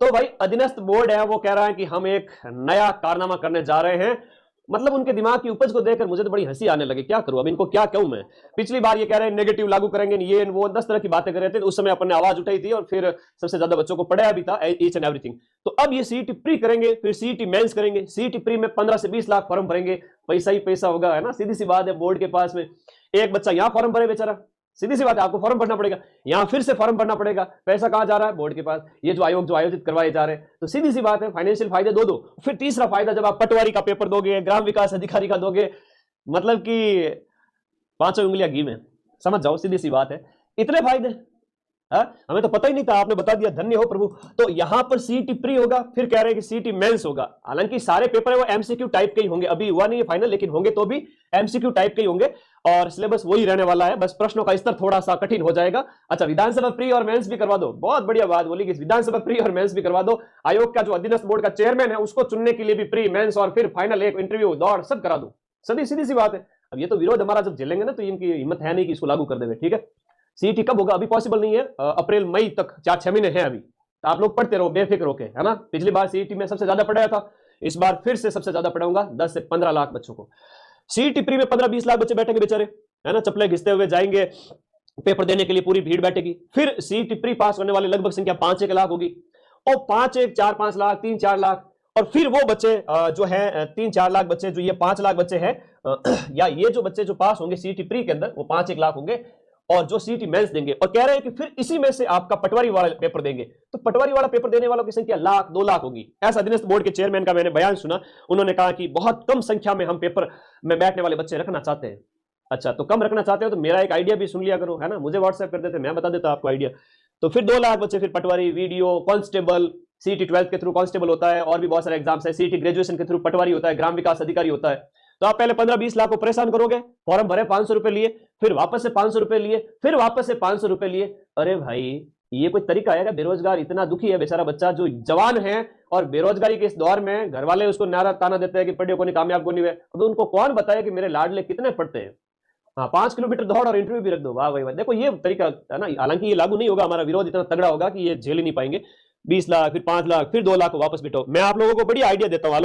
तो भाई अधीनस्थ बोर्ड है वो कह रहा है कि हम एक नया कारनामा करने जा रहे हैं। मतलब उनके दिमाग की उपज को देखकर मुझे तो बड़ी हंसी आने लगी। क्या करूं अब, इनको क्या कहूं मैं। पिछली बार ये कह रहे हैं नेगेटिव लागू करेंगे, ये वो 10 तरह की बातें कर रहे थे। उस समय अपन ने आवाज उठाई थी और फिर सबसे ज्यादा बच्चों को पढ़ाया भी था ईच एंड एवरीथिंग। तो अब ये सीईटी प्री करेंगे, फिर सीईटी मेंस करेंगे। सीईटी प्री में 15 से 20 लाख फॉर्म भरेंगे, पैसा ही पैसा होगा, है ना। सीधी सी बात है, बोर्ड के पास में एक बच्चा यहां फॉर्म भरे बेचारा, सीधी सी बात है, आपको फॉर्म भरना पड़ेगा, यहां फिर से फॉर्म भरना पड़ेगा, पैसा कहां जा रहा है, बोर्ड के पास। ये जो आयोग जो आयोजित करवाए जा रहे हैं, तो सीधी सी बात है फाइनेंशियल फायदे दो दो। फिर तीसरा फायदा, जब आप पटवारी का पेपर दोगे, ग्राम विकास अधिकारी का दोगे, मतलब कि पांचों उंगलियां घी में, समझ जाओ, सीधी सी बात है। इतने फायदे हमें तो पता ही नहीं था, आपने बता दिया, धन्य हो प्रभु। तो यहां पर सीईटी प्री होगा, फिर कह रहे हैं कि सीईटी मेंस होगा। हालांकि सारे पेपर है वो एमसीक्यू टाइप के ही होंगे, अभी हुआ नहीं है फाइनल, लेकिन होंगे तो भी एमसीक्यू टाइप के ही होंगे और सिलेबस वही रहने वाला है, बस प्रश्नों का स्तर थोड़ा सा कठिन हो जाएगा। अच्छा, विधानसभा प्री और मेंस भी करवा दो, बहुत बढ़िया बात बोली कि विधानसभा प्री और मेंस भी करवा दो। आयोग का जो अधीनस्थ बोर्ड का चेयरमैन है उसको चुनने के लिए भी प्री मेंस और फिर फाइनल एक इंटरव्यू दौड़ सब करा दो। सीधी सी बात है। अब ये तो विरोध हमारा जब झेलेंगे ना, तो इनकी हिम्मत है नहीं कि इसको लागू कर देंगे। ठीक है, सीईटी कब होगा अभी पॉसिबल नहीं है, अप्रैल मई तक 4-6 महीने हैं अभी। तो आप लोग पढ़ते रहो बेफिक्र होके, है ना। पिछली बार सीईटी में सबसे ज्यादा पढ़ाया था, इस बार फिर से सबसे ज्यादा पढ़ाऊंगा, 10 से 15 लाख बच्चों को। सीईटी प्री में 15-20 लाख बच्चे बैठेंगे बेचारे, है ना, चप्पलें घिसते हुए जाएंगे पेपर देने के लिए, पूरी भीड़ बैठेगी। फिर सीईटी प्री पास करने वाले लगभग संख्या 5-1 लाख होगी, और 5-1 4-5 लाख 3-4 लाख, और फिर वो बच्चे जो है 3-4 लाख बच्चे, जो ये 5 लाख बच्चे हैं, या ये जो बच्चे जो पास होंगे सीईटी प्री के अंदर, वो 5-1 लाख होंगे, और जो सीईटी मेंस देंगे। और कह रहे हैं कि फिर इसी में से आपका पटवारी वाला पेपर देंगे, तो पटवारी वाला पेपर देने वालों की संख्या 1-2 लाख होगी। ऐसा अधीनस्थ बोर्ड के चेयरमैन का मैंने बयान सुना, उन्होंने कहा कि बहुत कम संख्या में हम पेपर में बैठने वाले बच्चे रखना चाहते हैं। अच्छा, तो कम रखना चाहते हो तो मेरा एक आइडिया भी सुन लिया करो, है ना, मुझे व्हाट्सएप कर देते, मैं बता देता आपको आइडिया। तो फिर 2 लाख बच्चे फिर पटवारी, वीडियो, कांस्टेबल, सीईटी 12 के थ्रू कांस्टेबल होता है, और भी बहुत सारे एग्जाम्स है। सीईटी ग्रेजुएशन के थ्रू पटवारी होता है, ग्राम विकास अधिकारी होता है। तो आप पहले 15-20 लाख को परेशान करोगे, फॉर्म भरे 500 रुपए लिए, फिर वापस से 500 रुपए लिए, फिर वापस से 500 रुपए लिए। अरे भाई, ये कोई तरीका है क्या। बेरोजगार इतना दुखी है बेचारा बच्चा जो जवान है, और बेरोजगारी के इस दौर में घर वाले उसको नारा ताना देते हैं कि पढ़े को नहीं, कामयाब को नहीं हुए। अब उनको कौन बताए कि मेरे लाडले कितने पढ़ते हैं। हाँ, 5 किलोमीटर दौड़ और इंटरव्यू भी रख दो, वाह भाई वाह। देखो ये तरीका है ना, हालांकि ये लागू नहीं होगा, हमारा विरोध इतना तगड़ा होगा कि ये झेल ही नहीं पाएंगे। 20 लाख, फिर 5 लाख, फिर 2 लाख को वापस बिठाओ। मैं आप लोगों को बड़ी आइडिया देता हूँ।